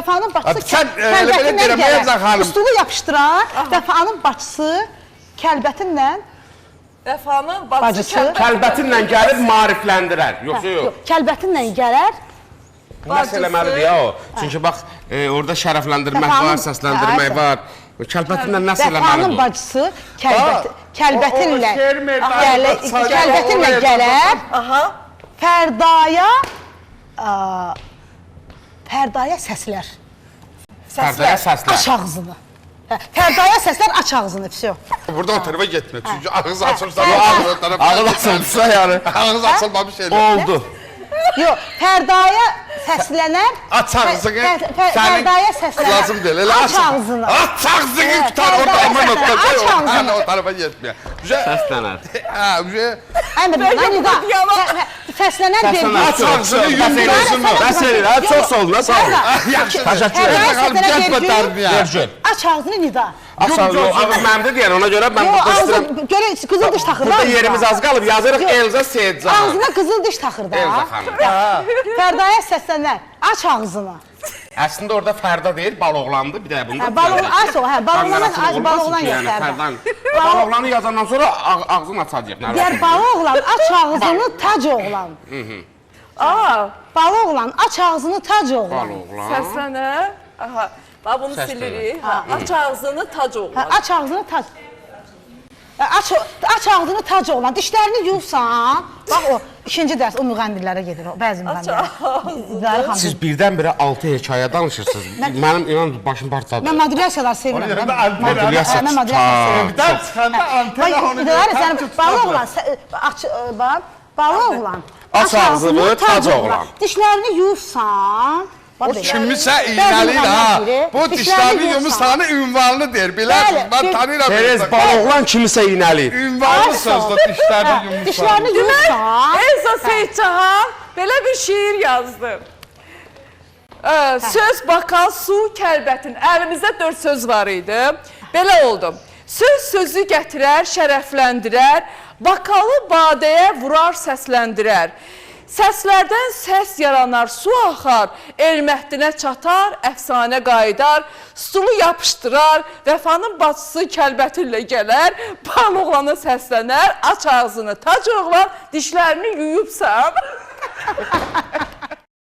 Vəfanın bacısı Sən elə deyirəm, xanım. Stulu yapışdırar. Vəfanın bacısı kəlbətinlə Vəfanın bacısı kəlbətinlə gəlib maarifləndirər. Yoxsa yox? Kəlbətinlə gələr. Nəsə eləməlidir ya o. Çünki bax, orada şərəfləndirmək var, səsləndirmək var. Kəlbətinlə nəsə eləməlidir? Vəfanın bacısı kəlbətinlə gələr. Fərdaya səslər. Fərdaya səslər. Aç ağzını. Fərdaya səslər, aç ağzını, vəsə. Burada o tərəfə getmə, çünki ağız açılsa, Ağız açılsa yəni. Ağız açılmamış elə. Oldu. Yox, Fərdaya səslənər. Aç ağzını. Fərdaya səslənər. Lazım deyil, elə aç ağzını. Aç ağzını tutar, orada aman otacaq. Aç ağzını. O tərəfə getmə. Səslənər. Səslənər verir. Aç ağzını, yumruğunu. Bəs elə, çox sağ olun, sağ olun. Təşəkkür edirəm. Aç ağzını nida. Ağız məmdə deyən, ona görə mən burada istəyirəm. Görə qızıl diş taxır da. Burada yerimiz az qalıb, yazırıq Elza Seyidcan. Ağzına qızıl diş taxır da. Elza xanım. Fərdaya səslənər, aç ağzını. Əslində orada Fərda deyil, Baloğlandı. Bir də bunda Baloğlan yox Fərda. Baloğlanı yazandan sonra ağzını açacaq. Deyər Baloğlan, aç ağzını, tac oğlan. Baloğlan, aç ağzını, tac oğlan. Səslənər. Aha. Bax bunu silirik. Aç ağzını, tac oğlan. Aç ağzını, tac. Aç ağzını, tac oğlan. Dişlərini yuvsan. Bax o, ikinci dərs o müğənnilərə gedir. Bəzi müğənnilərə. Siz birdən-birə 6 hekayə danışırsınız. Mənim inan başım partladı. Mən madrilyasiyalar sevirəm. Madrilyasiya Mən madrilyasiya Birdən çıxanda antena onu Baloğlan, aç ağzını, tac oğlan. Dişlərini yuvsan. O kimisə iynəliyir ha. Bu dişlərini yumursanı ünvanlı deyir. Bilərsiniz, mən tanıyıram. Terez Baloğlan kimisə iynəliyir. Ünvanlı sözdə dişlərini yumursanı. Dişlərini yuvsan. Elza Seyidcan belə bir şiir yazdı. Söz, bakal, su, kəlbətin. Əlimizdə 4 söz var idi. Belə oldu. Söz sözü gətirər, şərəfləndirər. Bakalı badəyə vurar, səsləndirər. Səslərdən səs yaranar, su axar, el məhdinə çatar, əfsanə qaydar, stulu yapışdırar, vəfanın bacısı kəlbətinlə gələr, Baloğlana səslənər, aç ağzını, tac oğlan, dişlərini yuyubsan.